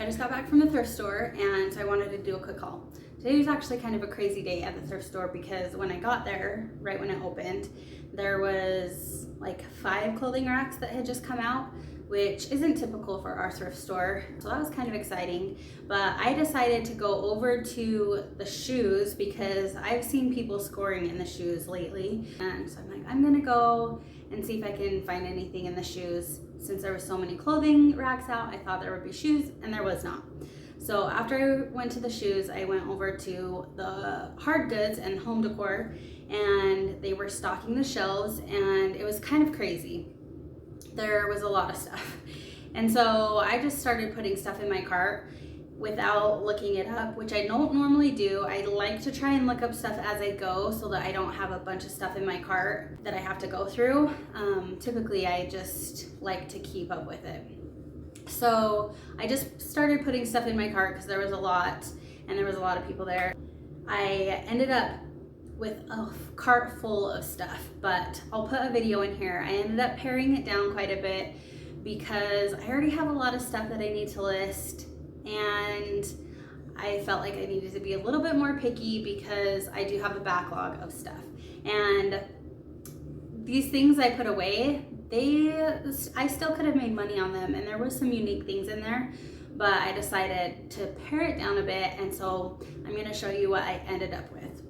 I just got back from the thrift store and I wanted to do a quick haul. Today was actually kind of a crazy day at the thrift store because when I got there, right when it opened, there was like 5 clothing racks that had just come out, which isn't typical for our thrift store. So that was kind of exciting. But I decided to go over to the shoes because I've seen people scoring in the shoes lately. And so I'm like, I'm gonna go and see if I can find anything in the shoes. Since there were so many clothing racks out, I thought there would be shoes, and there was not. So after I went to the shoes, I went over to the hard goods and home decor, and they were stocking the shelves, and it was kind of crazy. There was a lot of stuff. And so I just started putting stuff in my cart without looking it up, which I don't normally do. I like to try and look up stuff as I go so that I don't have a bunch of stuff in my cart that I have to go through. Typically, I just like to keep up with it. So I just started putting stuff in my cart because there was a lot and there was a lot of people there. I ended up with a cart full of stuff, but I'll put a video in here. I ended up paring it down quite a bit because I already have a lot of stuff that I need to list, and I felt like I needed to be a little bit more picky because I do have a backlog of stuff. And these things I put away, I still could have made money on them, and there was some unique things in there, but I decided to pare it down a bit, and so I'm gonna show you what I ended up with.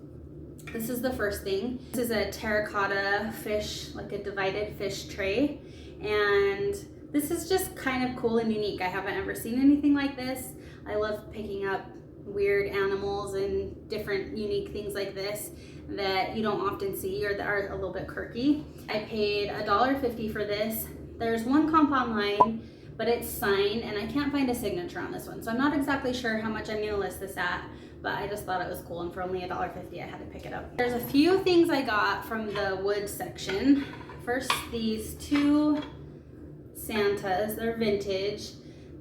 This is the first thing. This is a terracotta fish, like a divided fish tray, and this is just kind of cool and unique. I haven't ever seen anything like this. I love picking up weird animals and different unique things like this that you don't often see or that are a little bit quirky. I paid $1.50 for this. There's one comp online, but it's signed, and I can't find a signature on this one. So I'm not exactly sure how much I'm gonna list this at, but I just thought it was cool, and for only $1.50 I had to pick it up. There's a few things I got from the wood section. First, these 2 Santas, they're vintage.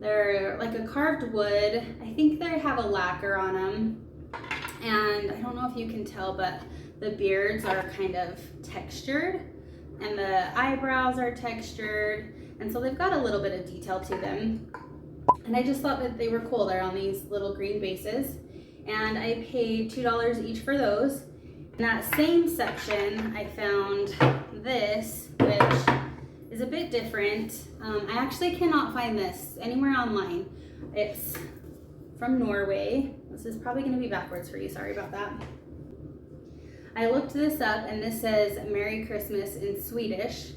They're like a carved wood. I think they have a lacquer on them. And I don't know if you can tell, but the beards are kind of textured and the eyebrows are textured. And so they've got a little bit of detail to them. And I just thought that they were cool. They're on these little green bases. And I paid $2 each for those. In that same section, I found this, which is a bit different. I actually cannot find this anywhere online. It's from Norway. This is probably gonna be backwards for you, sorry about that. I looked this up, and this says Merry Christmas in Swedish,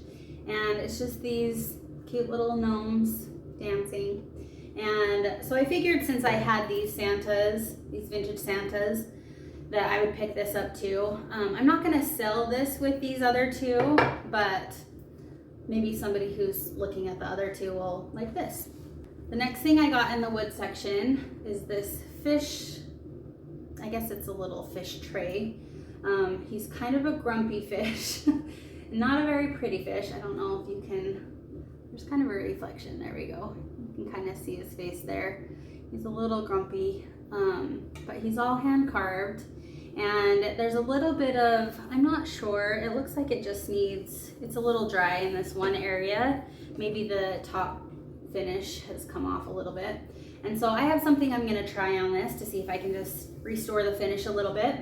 and it's just these cute little gnomes dancing. And so I figured since I had these Santas, these vintage Santas, that I would pick this up too. I'm not gonna sell this with these other 2, but maybe somebody who's looking at the other 2 will like this. The next thing I got in the wood section is this fish. I guess it's a little fish tray. He's kind of a grumpy fish, not a very pretty fish. I don't know if you can, there's kind of a reflection, there we go. You can kind of see his face there. He's a little grumpy, but he's all hand carved. And there's a little bit of, I'm not sure, it looks like it just needs, it's a little dry in this one area. Maybe the top finish has come off a little bit. And so I have something I'm gonna try on this to see if I can just restore the finish a little bit.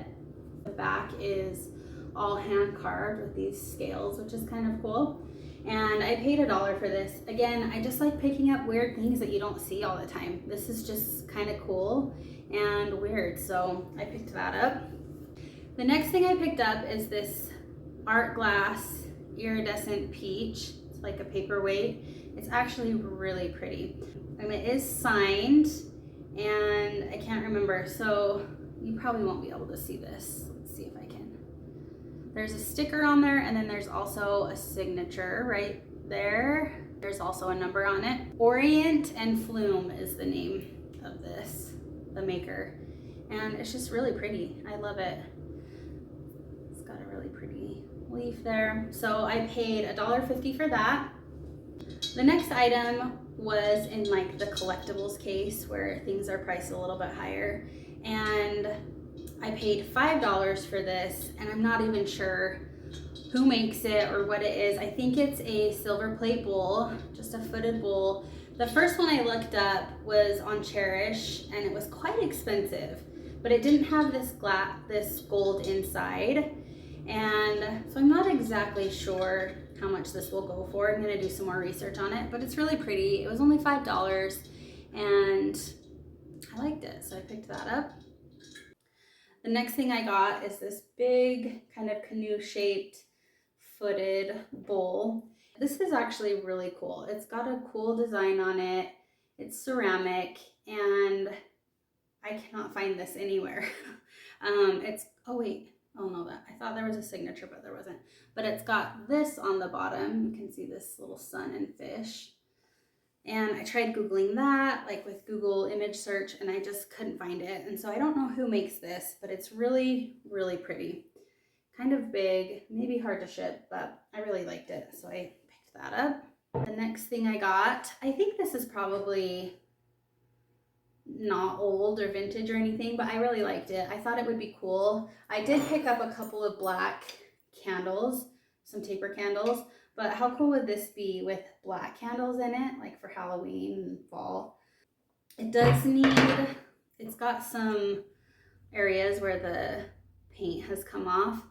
The back is all hand carved with these scales, which is kind of cool. And I paid $1 for this. Again, I just like picking up weird things that you don't see all the time. This is just kind of cool and weird, so I picked that up. The next thing I picked up is this art glass iridescent peach. It's like a paperweight. It's actually really pretty. And it is signed, and I can't remember, so you probably won't be able to see this. Let's see if I can. There's a sticker on there, and then there's also a signature right there. There's also a number on it. Orient and Flume is the name of this, the maker. And it's just really pretty. I love it. It's got a really pretty leaf there. So I paid $1.50 for that. The next item was in like the collectibles case where things are priced a little bit higher. And I paid $5 for this, and I'm not even sure who makes it or what it is. I think it's a silver plate bowl, just a footed bowl. The first one I looked up was on Cherish, and it was quite expensive, but it didn't have this gold inside. And so I'm not exactly sure how much this will go for. I'm gonna do some more research on it, but it's really pretty. It was only $5 and I liked it, so I picked that up. The next thing I got is this big kind of canoe shaped footed bowl. This is actually really cool. It's got a cool design on it. It's ceramic and I cannot find this anywhere. Oh wait, oh no, I thought there was a signature, but there wasn't. But it's got this on the bottom. You can see this little sun and fish. And I tried Googling that, like with Google image search, and I just couldn't find it. And so I don't know who makes this, but it's really, really pretty. Kind of big, maybe hard to ship, but I really liked it, so I picked that up. The next thing I got, I think this is probably not old or vintage or anything, but I really liked it. I thought it would be cool. I did pick up a couple of black candles, some taper candles, but how cool would this be with black candles in it, like for Halloween and fall? It does need, it's got some areas where the paint has come off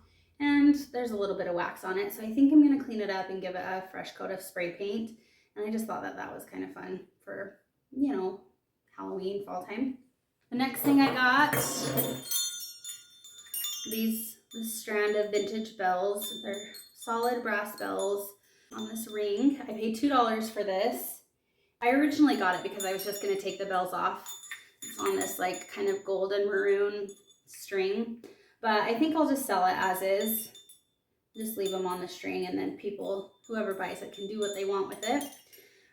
and there's a little bit of wax on it. So I think I'm gonna clean it up and give it a fresh coat of spray paint. And I just thought that that was kind of fun for, you know, Halloween, fall time. The next thing I got, this strand of vintage bells. They're solid brass bells on this ring. I paid $2 for this. I originally got it because I was just gonna take the bells off. It's on this like kind of golden maroon string, but I think I'll just sell it as is. Just leave them on the string and then people, whoever buys it, can do what they want with it.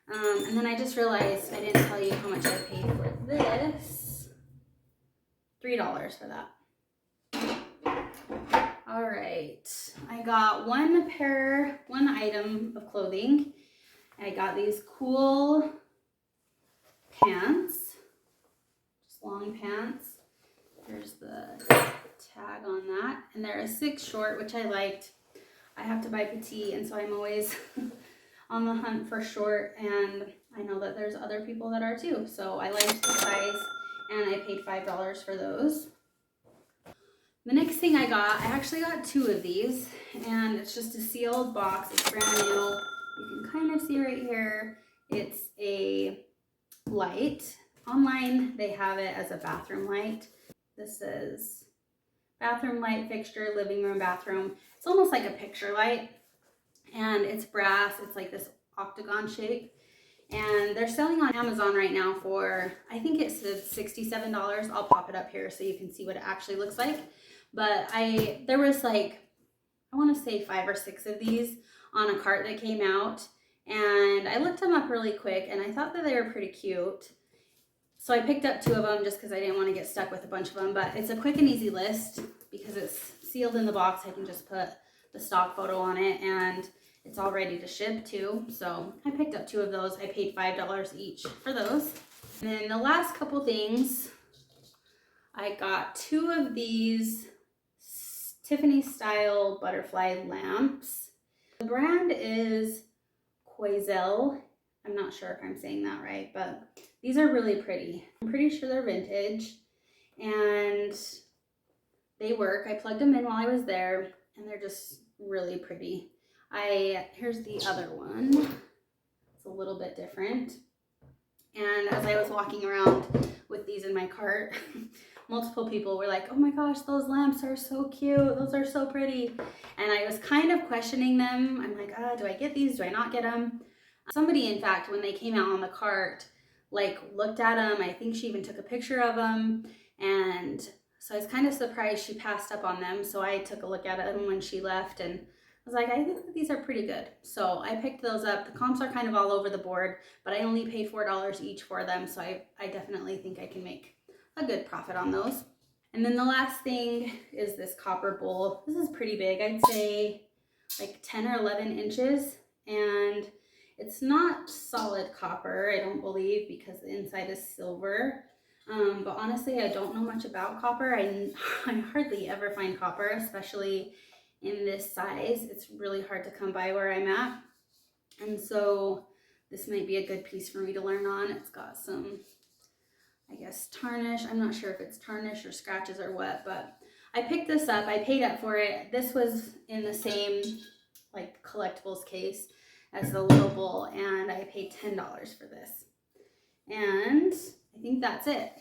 And then I just realized I didn't tell you how much I paid for this. $3 for that. All right, I got one item of clothing. I got these cool pants, just long pants. There's the tag on that. And they're a 6 short, which I liked. I have to buy petite, and so I'm always on the hunt for short, and I know that there's other people that are too. So I liked the size, and I paid $5 for those. The next thing I actually got 2 of these, and it's just a sealed box. It's brand new. You can kind of see right here, it's a light. Online, they have it as a bathroom light. This is bathroom light fixture, living room, bathroom. It's almost like a picture light, and it's brass. It's like this octagon shape, and they're selling on Amazon right now for, I think it says $67. I'll pop it up here so you can see what it actually looks like. But there was like, I want to say 5 or 6 of these on a cart that came out, and I looked them up really quick and I thought that they were pretty cute. So I picked up 2 of them just because I didn't want to get stuck with a bunch of them, but it's a quick and easy list because it's sealed in the box. I can just put the stock photo on it and it's all ready to ship too. So I picked up 2 of those. I paid $5 each for those. And then the last couple things, I got 2 of these Tiffany style butterfly lamps. The brand is Quazel. I'm not sure if I'm saying that right, but these are really pretty. I'm pretty sure they're vintage and they work. I plugged them in while I was there and they're just really pretty. Here's the other one. It's a little bit different. And as I was walking around with these in my cart, multiple people were like, oh my gosh, those lamps are so cute. Those are so pretty. And I was kind of questioning them. I'm like, do I get these? Do I not get them? Somebody, in fact, when they came out on the cart, like looked at them. I think she even took a picture of them. And so I was kind of surprised she passed up on them. So I took a look at them when she left and I was like, I think that these are pretty good. So I picked those up. The comps are kind of all over the board, but I only paid $4 each for them. So I definitely think I can make a good profit on those. And then the last thing is this copper bowl. This is pretty big. I'd say like 10 or 11 inches. And it's not solid copper, I don't believe, because the inside is silver. But honestly, I don't know much about copper. I hardly ever find copper, especially in this size. It's really hard to come by where I'm at. And so this might be a good piece for me to learn on. It's got some, I guess, tarnish. I'm not sure if it's tarnish or scratches or what, but I picked this up. I paid up for it. This was in the same like collectibles case as the little bowl, and I paid $10 for this. And I think that's it.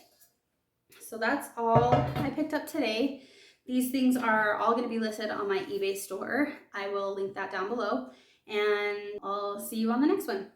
So that's all I picked up today. These things are all going to be listed on my eBay store. I will link that down below, and I'll see you on the next one.